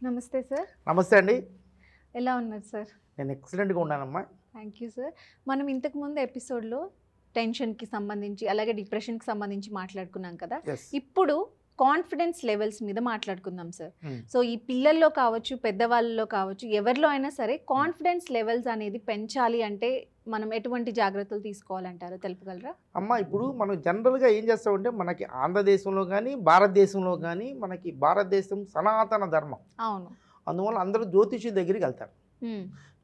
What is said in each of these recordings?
నమస్తే సార్. నమస్తే అండి. ఎలా ఉన్నారు సార్? నేను ఎక్సలెంట్‌గా ఉన్నానమ్మా. Thank you sir. మనం ఇంతకుముందు ఎపిసోడ్లో టెన్షన్కి సంబంధించి అలాగే డిప్రెషన్కి సంబంధించి మాట్లాడుకున్నాం కదా. యెస్. ఇప్పుడు కాన్ఫిడెన్స్ లెవెల్స్ మీద మాట్లాడుకుందాం సార్. Hmm. సో ఈ పిల్లల్లో కావచ్చు, పెద్దవాళ్ళలో కావచ్చు, ఎవరిలో అయినా సరే కాన్ఫిడెన్స్ లెవెల్స్ అనేది పెంచాలి అంటే మనం ఎటువంటి జాగ్రత్తలు తీసుకోవాలంటారో తెలుపగలరా? అమ్మ ఇప్పుడు మనం జనరల్‌గా ఏం చేస్తామంటే మనకి ఆంధ్రదేశంలో కానీ భారతదేశంలో కానీ మనకి భారతదేశం సనాతన ధర్మం. అవును. అందువల్ల అందరూ జ్యోతిష్యుడి దగ్గరికి వెళ్తారు.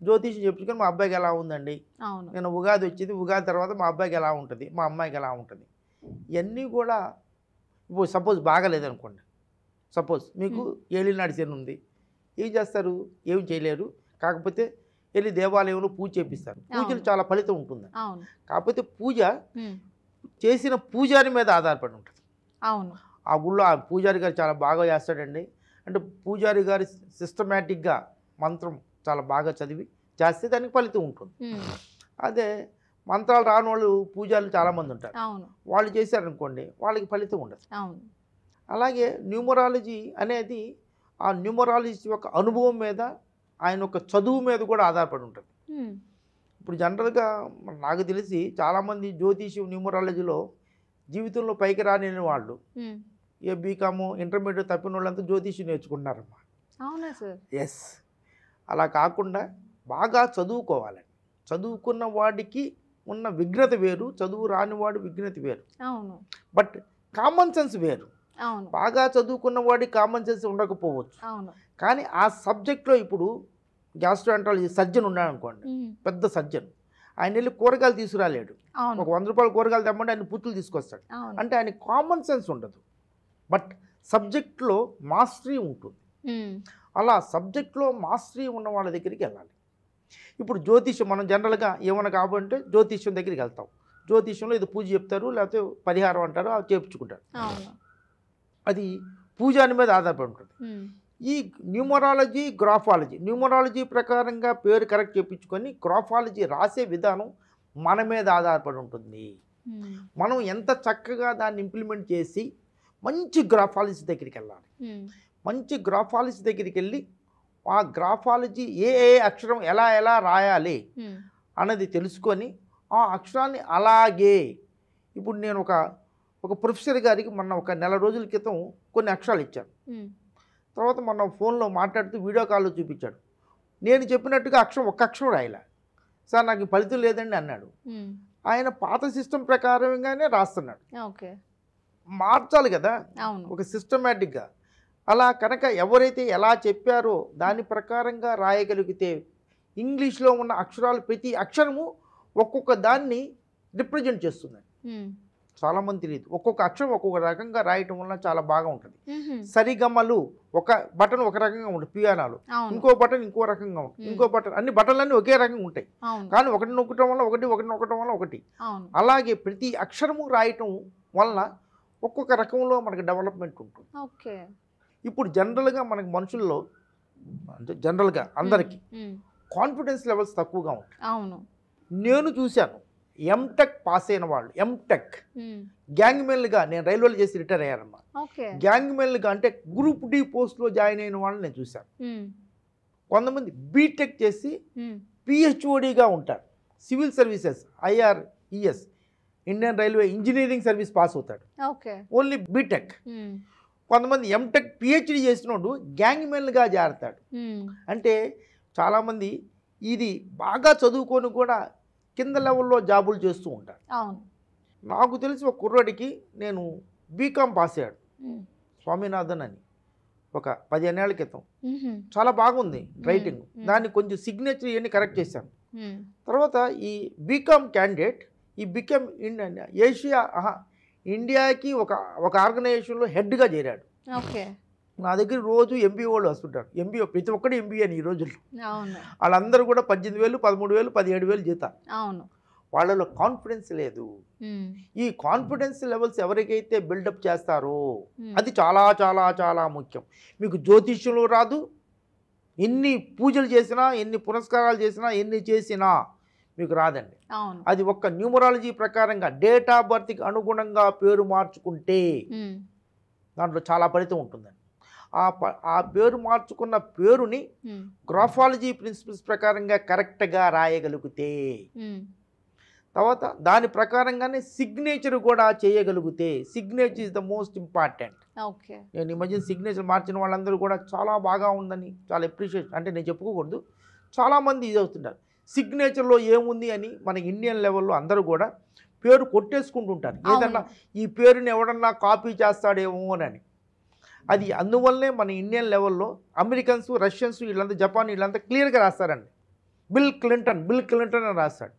జ్యోతిష్యం చెప్పుకొని మా అబ్బాయికి ఎలా ఉందండి, అవును. నేను ఉగాది వచ్చింది, ఉగాది తర్వాత మా అబ్బాయికి ఎలా ఉంటుంది, మా అమ్మాయికి ఎలా ఉంటుంది, ఇవన్నీ కూడా ఇప్పుడు సపోజ్ బాగాలేదనుకోండి, సపోజ్ మీకు ఏలినాటి శని ఉంది, ఏం చేస్తారు, ఏం చేయలేరు, కాకపోతే వెళ్ళి దేవాలయంలో పూజ చేపిస్తారు. పూజలు చాలా ఫలితం ఉంటుంది. అవును. కాకపోతే పూజ చేసిన పూజారి మీద ఆధారపడి ఉంటుంది. అవును. ఆ గుళ్ళో ఆ పూజారి గారు చాలా బాగా చేస్తాడండి, అంటే పూజారి గారి సిస్టమేటిక్గా మంత్రం చాలా బాగా చదివి చేస్తే దానికి ఫలితం ఉంటుంది. అదే మంత్రాలు రాని వాళ్ళు పూజారులు చాలామంది ఉంటారు, అవును. వాళ్ళు చేశారనుకోండి వాళ్ళకి ఫలితం ఉండదు. అవును. అలాగే న్యూమరాలజీ అనేది ఆ న్యూమరాలజీ యొక్క అనుభవం మీద, ఆయన యొక్క చదువు మీద కూడా ఆధారపడి ఉంటుంది. ఇప్పుడు జనరల్గా నాకు తెలిసి చాలామంది జ్యోతిషం న్యూమరాలజీలో జీవితంలో పైకి రాని వాళ్ళు ఏ బీకాము ఇంటర్మీడియట్ తప్పిన వాళ్ళంతా జ్యోతిషం నేర్చుకుంటున్నారమ్మా. అవునా సార్? ఎస్. అలా కాకుండా బాగా చదువుకోవాలండి. చదువుకున్న వాడికి ఉన్న విఘ్నత వేరు, చదువు రానివాడు విఘ్నత వేరు. అవును. బట్ కామన్ సెన్స్ వేరు. అవును. బాగా చదువుకున్న వాడికి కామన్ సెన్స్ ఉండకపోవచ్చు, అవును. కానీ ఆ సబ్జెక్ట్లో ఇప్పుడు గ్యాస్ట్రోఎంట్రాలజీ సర్జన్ ఉన్నాడు అనుకోండి, పెద్ద సర్జన్, ఆయన వెళ్ళి కూరగాయలు తీసుకురాలేడు. అవును. ఒక 100 రూపాయలు కూరగాయలు తెమ్మంటే ఆయన పుత్తులు తీసుకొస్తాడు. అవును. అంటే ఆయన కామన్ సెన్స్ ఉండదు, బట్ సబ్జెక్ట్లో మాస్టరీ ఉంటుంది. అలా సబ్జెక్ట్లో మాస్టరీ ఉన్న వాళ్ళ దగ్గరికి వెళ్ళాలి. ఇప్పుడు జ్యోతిష్యం మనం జనరల్గా ఏమైనా కావాలంటే జ్యోతిష్యం దగ్గరికి వెళ్తాం. జ్యోతిష్యంలో ఇది పూజ చెప్తారు, లేకపోతే పరిహారం అంటారు, అవి చేయించుకుంటారు. అవును. అది పూజాని మీద ఆధారపడి ఉంటుంది. ఈ న్యూమరాలజీ, గ్రాఫాలజీ, న్యూమరాలజీ ప్రకారంగా పేరు కరెక్ట్ చెప్పించుకొని గ్రాఫాలజీ రాసే విధానం మన మీద ఆధారపడి ఉంటుంది. మనం ఎంత చక్కగా దాన్ని ఇంప్లిమెంట్ చేసి మంచి గ్రాఫాలజీ దగ్గరికి వెళ్ళాలి. మంచి గ్రాఫాలజీ దగ్గరికి వెళ్ళి ఆ గ్రాఫాలజీ ఏ ఏ అక్షరం ఎలా ఎలా రాయాలి అన్నది తెలుసుకొని ఆ అక్షరాన్ని అలాగే, ఇప్పుడు నేను ఒక ప్రొఫెసర్ గారికి మొన్న ఒక నెల రోజుల క్రితం కొన్ని అక్షరాలు ఇచ్చాను. తర్వాత మొన్న ఫోన్లో మాట్లాడుతూ వీడియో కాల్లో చూపించాడు. నేను చెప్పినట్టుగా అక్షరం ఒక్క అక్షరం రాయలే. సార్ నాకు ఫలితం లేదండి అన్నాడు. ఆయన పాత సిస్టమ్ ప్రకారంగానే రాస్తున్నాడు. ఓకే. మార్చాలి కదా అవును. ఒక సిస్టమేటిక్గా. అలా కనుక ఎవరైతే ఎలా చెప్పారో దాని ప్రకారంగా రాయగలిగితే ఇంగ్లీష్లో ఉన్న అక్షరాలు ప్రతి అక్షరము ఒక్కొక్క దాన్ని రిప్రజెంట్ చేస్తుంది. చాలామంది తెలియదు, ఒక్కొక్క అక్షరం ఒక్కొక్క రకంగా రాయటం వల్ల చాలా బాగా ఉంటుంది. సరిగమలు ఒక బటన్ ఒక రకంగా ఉంటుంది, పియానాలు ఇంకో బటన్ ఇంకో రకంగా ఉంటుంది, ఇంకో బటన్, అన్ని బటన్లన్నీ ఒకే రకంగా ఉంటాయి, కానీ ఒకటి నొక్కటం వల్ల ఒకటి నొక్కటం వల్ల ఒకటి. అలాగే ప్రతి అక్షరము రాయటం వల్ల ఒక్కొక్క రకంలో మనకి డెవలప్మెంట్ ఉంటుంది. ఓకే. ఇప్పుడు జనరల్గా మనకి మనుషుల్లో అంటే జనరల్గా అందరికీ కాన్ఫిడెన్స్ లెవెల్స్ తక్కువగా ఉంటాయి. అవును. నేను చూశాను ఎంటెక్ పాస్ అయిన వాళ్ళు, ఎంటెక్ గ్యాంగ్ మెన్లుగా, నేను రైల్వేలో చేసి రిటైర్ అయ్యారమ్మా. గ్యాంగ్ మెన్లుగా అంటే గ్రూప్ డి పోస్ట్లో జాయిన్ అయిన వాళ్ళని నేను చూశాను. కొంతమంది బీటెక్ చేసి పిహెచ్ఓడిగా ఉంటారు, civil services IRES Indian railway engineering service pass అవుతాడు, ఓన్లీ బీటెక్. కొంతమంది ఎంటెక్ PhD చేసినోడు గ్యాంగ్ మెన్లుగా చేరతాడు. అంటే చాలామంది ఇది బాగా చదువుకొని కూడా కింద లెవెల్లో జాబులు చేస్తూ ఉంటారు. నాకు తెలిసి ఒక కుర్రాడికి, నేను బీకామ్ పాస్ అయ్యాడు, స్వామినాథన్ అని, ఒక 15 ఏళ్ల క్రితం. చాలా బాగుంది రైటింగ్, దాన్ని కొంచెం సిగ్నేచర్ ఇవన్నీ కరెక్ట్ చేశాను. తర్వాత ఈ బీకామ్ క్యాండిడేట్ ఈ బీకామ్ ఇండియాకి ఒక ఆర్గనైజేషన్లో హెడ్గా చేరాడు. నా దగ్గర రోజు MBOలు వస్తుంటారు. MBO ప్రతి ఒక్కటి MBA అని ఈ రోజుల్లో. వాళ్ళందరూ కూడా 18,000, 13,000, 17,000 జీతాలు. వాళ్ళలో కాన్ఫిడెన్స్ లేదు. ఈ కాన్ఫిడెన్స్ లెవెల్స్ ఎవరికైతే బిల్డప్ చేస్తారో అది చాలా చాలా చాలా ముఖ్యం. మీకు జ్యోతిష్యంలో రాదు, ఎన్ని పూజలు చేసినా, ఎన్ని పురస్కారాలు చేసినా, ఎన్ని చేసినా మీకు రాదండి. అది ఒక్క న్యూమరాలజీ ప్రకారంగా డేట్ ఆఫ్ బర్త్కి అనుగుణంగా పేరు మార్చుకుంటే దాంట్లో చాలా ఫలితం ఉంటుందండి. ఆ పేరు మార్చుకున్న పేరుని గ్రాఫాలజీ ప్రిన్సిపల్స్ ప్రకారంగా కరెక్ట్గా రాయగలిగితే, తర్వాత దాని ప్రకారంగానే సిగ్నేచర్ కూడా చేయగలిగితే, signature is the most important. నేను ఈ మధ్య సిగ్నేచర్ మార్చిన వాళ్ళందరూ కూడా చాలా బాగా ఉందని చాలా అప్రిషియేట్, అంటే నేను చెప్పుకోకూడదు, చాలామంది ఇది అవుతుంటారు. సిగ్నేచర్లో ఏముంది అని మన ఇండియన్ లెవెల్లో అందరూ కూడా పేరు కొట్టేసుకుంటుంటారు, ఏదన్నా ఈ పేరుని ఎవడన్నా కాపీ చేస్తాడేమో అని. అది అందువల్లనే మన ఇండియన్ లెవెల్లో అమెరికన్స్, రష్యన్స్, వీళ్ళంతా, జపాన్, వీళ్ళంతా క్లియర్గా రాస్తారండి. బిల్ క్లింటన్ అని రాస్తాడు.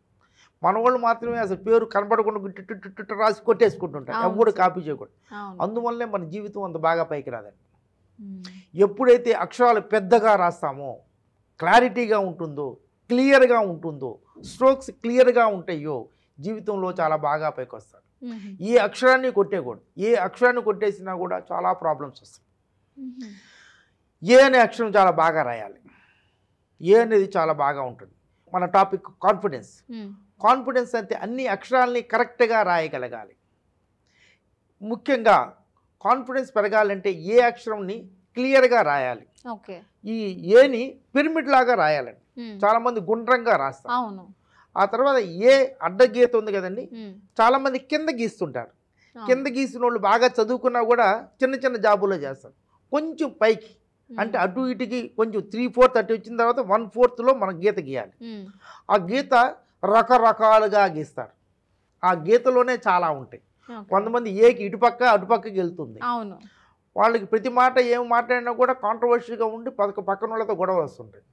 మన వాళ్ళు మాత్రమే అసలు పేరు కనపడకుండా రాసి కొట్టేసుకుంటుంటారు, ఎవరు కాపీ చేయకూడదు. అందువల్లనే మన జీవితం అంత బాగా పైకి రాదండి. ఎప్పుడైతే అక్షరాలు పెద్దగా రాస్తామో, క్లారిటీగా ఉంటుందో, క్లియర్గా ఉంటుందో, స్ట్రోక్స్ క్లియర్గా ఉంటాయో, జీవితంలో చాలా బాగా పైకి వస్తారు. ఏ అక్షరాన్ని కొట్టేయకూడదు. ఏ అక్షరాన్ని కొట్టేసినా కూడా చాలా ప్రాబ్లమ్స్ వస్తాయి. ఏ అనే అక్షరం చాలా బాగా రాయాలి. ఏ అనేది చాలా బాగా ఉంటుంది. మన టాపిక్ కాన్ఫిడెన్స్. కాన్ఫిడెన్స్ అంటే అన్ని అక్షరాలని కరెక్ట్గా రాయగలగాలి. ముఖ్యంగా కాన్ఫిడెన్స్ పెరగాలంటే ఏ అక్షరంని క్లియర్గా రాయాలి. ఈ ఏని పిరమిడ్ లాగా రాయాలండి. చాలామంది గుండ్రంగా రాస్తారు. ఆ తర్వాత ఏ అడ్డగీత ఉంది కదండి, చాలామంది కింద గీస్తుంటారు. కింద గీసిన వాళ్ళు బాగా చదువుకున్నా కూడా చిన్న చిన్న జాబుల్లో చేస్తారు. కొంచెం పైకి అంటే అటు ఇటుకి కొంచెం 3/4 అటు వచ్చిన తర్వాత 1/4లో మనం గీత గీయాలి. ఆ గీత రకరకాలుగా గీస్తారు. ఆ గీతలోనే చాలా ఉంటాయి. కొంతమంది ఏకి ఇటుపక్క అటుపక్కకి వెళ్తుంది. వాళ్ళకి ప్రతి మాట ఏం మాట్లాడినా కూడా కాంట్రవర్షియల్గా ఉండి పక్కన వాళ్ళతో గొడవలు వస్తుంటాయి.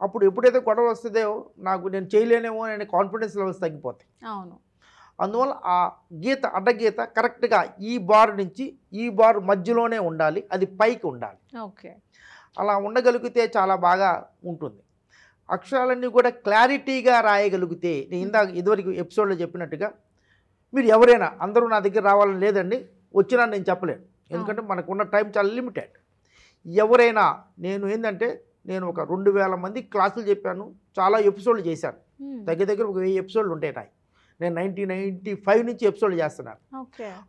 అప్పుడు ఎప్పుడైతే గొడవ వస్తుందో నేను చేయలేనేమో అనే కాన్ఫిడెన్స్ లెవెల్స్ తగ్గిపోతాయి. అందువల్ల ఆ గీత అడ్డగీత కరెక్ట్గా ఈ బార్ నుంచి ఈ బార్ మధ్యలోనే ఉండాలి, అది పైకి ఉండాలి. అలా ఉండగలిగితే చాలా బాగా ఉంటుంది. అక్షరాలన్నీ కూడా క్లారిటీగా రాయగలిగితే, నేను ఇదివరకు ఎపిసోడ్లో చెప్పినట్టుగా, మీరు ఎవరైనా అందరూ నా దగ్గర రావాలని లేదండి, వచ్చినా నేను చెప్పలేను, ఎందుకంటే మనకున్న టైం చాలా లిమిటెడ్. ఎవరైనా నేను ఒక 2000 మంది క్లాసులు చెప్పాను, చాలా ఎపిసోడ్లు చేశాను, దగ్గర ఒక 1000 ఎపిసోడ్లు ఉంటాయి నాయి. నేను 1995 నుంచి ఎపిసోడ్లు చేస్తున్నాను.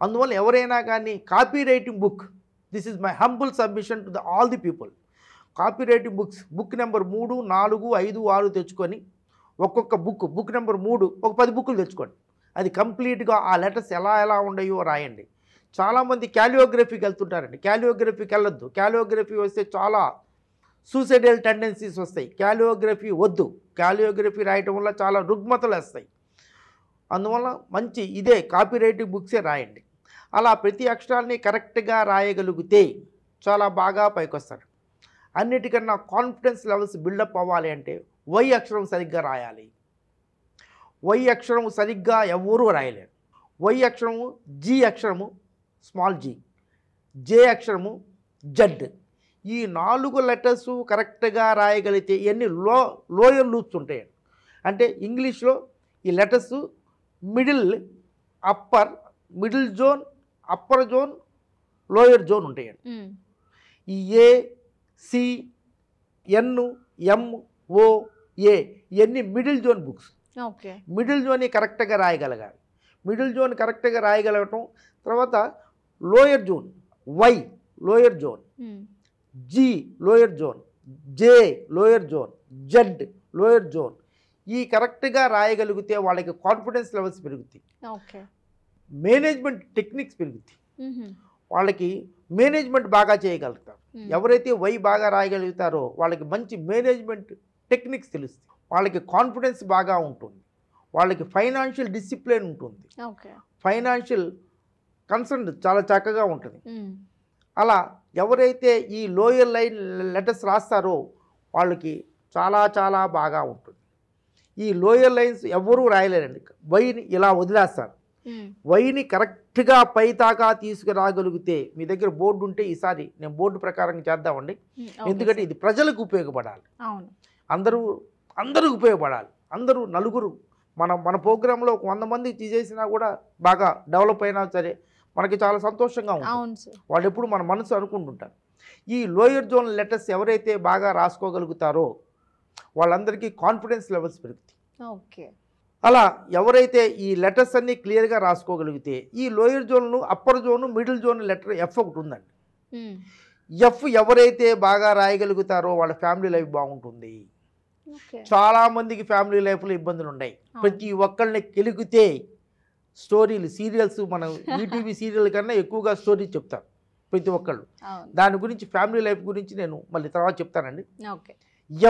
అందువల్ల ఎవరైనా కానీ copy writing book, this is my humble submission to all the people. Copy writing book number 3, 4, 5, 6 తెచ్చుకొని, ఒక్కొక్క బుక్ నెంబర్ 3 ఒక 10 బుక్కులు తెచ్చుకోండి. అది కంప్లీట్గా ఆ లెటర్స్ ఎలా ఉన్నాయో రాయండి. చాలామంది క్యాలియోగ్రఫీకి వెళ్తుంటారండి. క్యాలియోగ్రఫీకి వెళ్ళొద్దు. క్యాలియోగ్రఫీ వస్తే చాలా సూసైడల్ టెండెన్సీస్ వస్తాయి. క్యాలియోగ్రఫీ వద్దు. క్యాలియోగ్రఫీ రాయటం వల్ల చాలా రుగ్మతలు వస్తాయి. అందువల్ల మంచి ఇదే కాపీ రైటింగ్ బుక్సే రాయండి. అలా ప్రతి అక్షరాన్ని కరెక్ట్గా రాయగలిగితే చాలా బాగా పైకి వస్తారు. అన్నిటికన్నా కాన్ఫిడెన్స్ లెవెల్స్ బిల్డప్ అవ్వాలి అంటే వై అక్షరం సరిగ్గా రాయాలి. వై అక్షరం సరిగ్గా ఎవరూ రాయలేరు. వై అక్షరము, జీ అక్షరము స్మాల్ జీ, జే అక్షరము జడ్, ఈ 4 లెటర్స్ కరెక్ట్గా రాయగలిగితే ఇవన్నీ లోయర్ లూప్స్ ఉంటాయి. అంటే ఇంగ్లీష్లో ఈ letters middle, upper, middle zone, upper zone, lower zone ఉంటాయండి. ఈ A, C, N, M, O, A ఇవన్నీ మిడిల్ జోన్ బుక్స్. మిడిల్ జోన్ని కరెక్ట్గా రాయగలగాలి. మిడిల్ జోన్ కరెక్ట్గా రాయగలగటం. తర్వాత lower zone, Y lower zone, G lower zone, J lower zone, Z lower zone, ఈ కరెక్ట్గా రాయగలిగితే వాళ్ళకి కాన్ఫిడెన్స్ లెవెల్స్ పెరుగుతాయి. మేనేజ్మెంట్ టెక్నిక్స్ పెరుగుతాయి. వాళ్ళకి మేనేజ్మెంట్ బాగా చేయగలుగుతారు. ఎవరైతే వై బాగా రాయగలుగుతారో వాళ్ళకి మంచి మేనేజ్మెంట్ టెక్నిక్స్ తెలుస్తాయి. వాళ్ళకి కాన్ఫిడెన్స్ బాగా ఉంటుంది. వాళ్ళకి ఫైనాన్షియల్ డిసిప్లిన్ ఉంటుంది. ఫైనాన్షియల్ కన్సర్న్ చాలా చక్కగా ఉంటుంది. అలా ఎవరైతే ఈ లోయర్ లైన్ లెటర్స్ రాస్తారో వాళ్ళకి చాలా బాగా ఉంటుంది. ఈ లోయర్ లైన్స్ ఎవరూ రాయలేరండి. వైని ఇలా వదిలేస్తారు. వైని కరెక్ట్గా పైతాకా తీసుకురాగలిగితే, మీ దగ్గర బోర్డు ఉంటే ఈసారి నేను బోర్డు ప్రకారం చేద్దామండి, ఎందుకంటే ఇది ప్రజలకు ఉపయోగపడాలి. అందరూ ఉపయోగపడాలి. అందరూ నలుగురు మన ప్రోగ్రాంలో 100 మంది చేసినా కూడా బాగా డెవలప్ అయినా సరే మనకి చాలా సంతోషంగా ఉంటుంది. వాళ్ళు ఎప్పుడు మన మనసు అనుకుంటుంటారు. ఈ లోయర్ జోన్ లెటర్స్ ఎవరైతే బాగా రాసుకోగలుగుతారో వాళ్ళందరికీ కాన్ఫిడెన్స్ లెవెల్స్ పెరుగుతాయి. అలా ఎవరైతే ఈ లెటర్స్ అన్నీ క్లియర్గా రాసుకోగలిగితే, ఈ లోయర్ జోన్లు, upper zone, middle zone letter F ఒకటి ఉందండి. ఎఫ్ ఎవరైతే బాగా రాయగలుగుతారో వాళ్ళ ఫ్యామిలీ లైఫ్ బాగుంటుంది. చాలా మందికి ఫ్యామిలీ లైఫ్లో ఇబ్బందులు ఉన్నాయి. ప్రతి ఒక్కళ్ళని కెలిగితే స్టోరీలు సీరియల్స్ మన ఈటీవీ సీరియల్ కన్నా ఎక్కువగా స్టోరీస్ చెప్తారు ప్రతి ఒక్కళ్ళు. దాని గురించి ఫ్యామిలీ లైఫ్ గురించి నేను మళ్ళీ తర్వాత చెప్తానండి.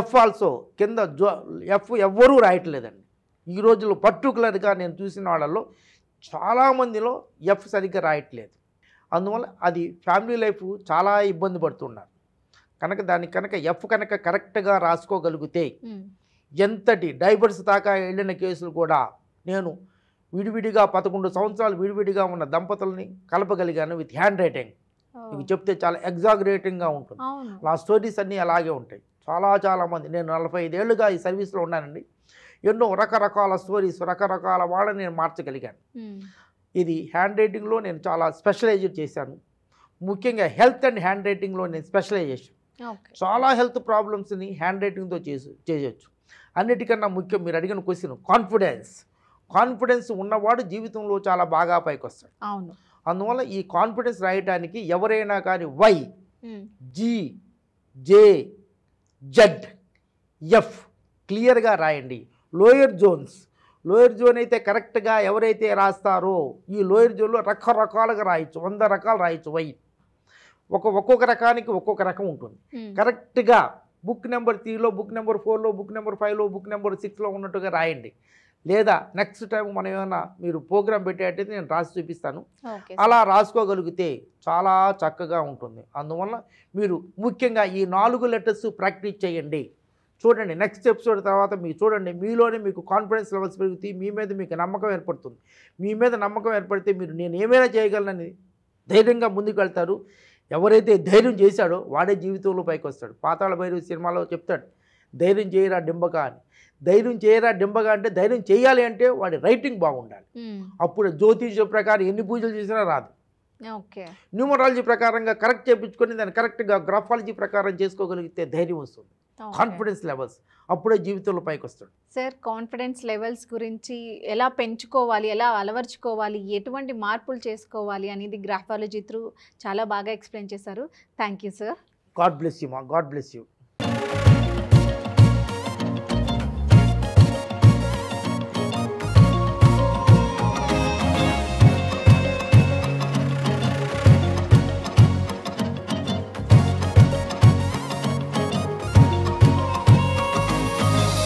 ఎఫ్ ఆల్సో కింద ఎఫ్ ఎవ్వరూ రాయట్లేదండి ఈ రోజుల్లో. పర్టికులర్గా నేను చూసిన వాళ్ళల్లో చాలామందిలో ఎఫ్ సరిగ్గా రాయట్లేదు. అందువల్ల అది ఫ్యామిలీ లైఫ్ చాలా ఇబ్బంది పడుతున్నారు. కనుక దానికి కనుక ఎఫ్ కనుక కరెక్ట్గా రాసుకోగలిగితే ఎంతటి డైవర్స్ దాకా వెళ్ళిన కేసులు కూడా నేను విడివిడిగా 11 సంవత్సరాలు విడివిడిగా ఉన్న దంపతుల్ని కలపగలిగాను విత్ హ్యాండ్ రైటింగ్. మీకు చెప్తే చాలా ఎగ్జాగరేటింగ్గా ఉంటుంది. నా స్టోరీస్ అన్నీ అలాగే ఉంటాయి. చాలా మంది, నేను 45 ఏళ్ళుగా ఈ సర్వీస్లో ఉన్నానండి. ఎన్నో రకరకాల స్టోరీస్ రకరకాల వాళ్ళని నేను మార్చగలిగాను. ఇది హ్యాండ్ రైటింగ్లో నేను చాలా స్పెషలైజ్డ్ చేశాను. ముఖ్యంగా హెల్త్ అండ్ హ్యాండ్ రైటింగ్లో నేను స్పెషలైజేషన్. చాలా హెల్త్ ప్రాబ్లమ్స్ని హ్యాండ్ రైటింగ్తో చేయొచ్చు. అన్నిటికన్నా ముఖ్యం మీరు అడిగిన క్వశ్చన్ కాన్ఫిడెన్స్ ఉన్నవాడు జీవితంలో చాలా బాగా పైకి వస్తాడు. అందువల్ల ఈ కాన్ఫిడెన్స్ రాయటానికి ఎవరైనా కానీ Y G J Z F క్లియర్గా రాయండి. లోయర్ జోన్ అయితే కరెక్ట్గా ఎవరైతే రాస్తారో ఈ లోయర్ జోన్లో రకరకాలుగా రాయొచ్చు, 100 రకాలు రాయొచ్చు. వై ఒక్కొక్క రకానికి ఒక్కొక్క రకం ఉంటుంది. కరెక్ట్గా బుక్ నెంబర్ 3లో, బుక్ నెంబర్ 4లో, బుక్ నెంబర్ 5లో, బుక్ నెంబర్ 6లో ఉన్నట్టుగా రాయండి. లేదా నెక్స్ట్ టైం మనం ఏమైనా మీరు ప్రోగ్రామ్ పెట్టేటైతే నేను రాసి చూపిస్తాను. అలా రాసుకోగలిగితే చాలా చక్కగా ఉంటుంది. అందువల్ల మీరు ముఖ్యంగా ఈ 4 లెటర్స్ ప్రాక్టీస్ చేయండి. చూడండి నెక్స్ట్ ఎపిసోడ్ తర్వాత మీరు చూడండి, మీలోనే మీకు కాన్ఫిడెన్స్ లెవెల్స్ పెరుగుతాయి. మీ మీద మీకు నమ్మకం ఏర్పడుతుంది. మీ మీద నమ్మకం ఏర్పడితే మీరు నేను ఏమైనా చేయగలనని ధైర్యంగా ముందుకు వెళ్తారు. ఎవరైతే ధైర్యం చేశాడో వాడే జీవితంలో పైకి వస్తాడు. పాతాళ భైరవి సినిమాలో చెప్తాడు, ధైర్యం చేయరా డింబగా అని. ధైర్యం చేయరా డింబగా అంటే ధైర్యం చేయాలి అంటే వాడి రైటింగ్ బాగుండాలి. అప్పుడు జ్యోతిష్య ప్రకారం ఎన్ని పూజలు చేసినా రాదు. న్యూమరాలజీ ప్రకారంగా కరెక్ట్ చేయించుకొని దాన్ని కరెక్ట్గా గ్రాఫాలజీ ప్రకారం చేసుకోగలిగితే ధైర్యం వస్తుంది, కాన్ఫిడెన్స్ లెవెల్స్. అప్పుడే జీవితంలో పైకి వస్తాడు. సార్, కాన్ఫిడెన్స్ లెవెల్స్ గురించి ఎలా పెంచుకోవాలి, ఎలా అలవర్చుకోవాలి, ఎటువంటి మార్పులు చేసుకోవాలి అనేది గ్రాఫాలజీ త్రూ చాలా బాగా ఎక్స్ప్లెయిన్ చేశారు. Thank you sir. God bless you మా. God bless you.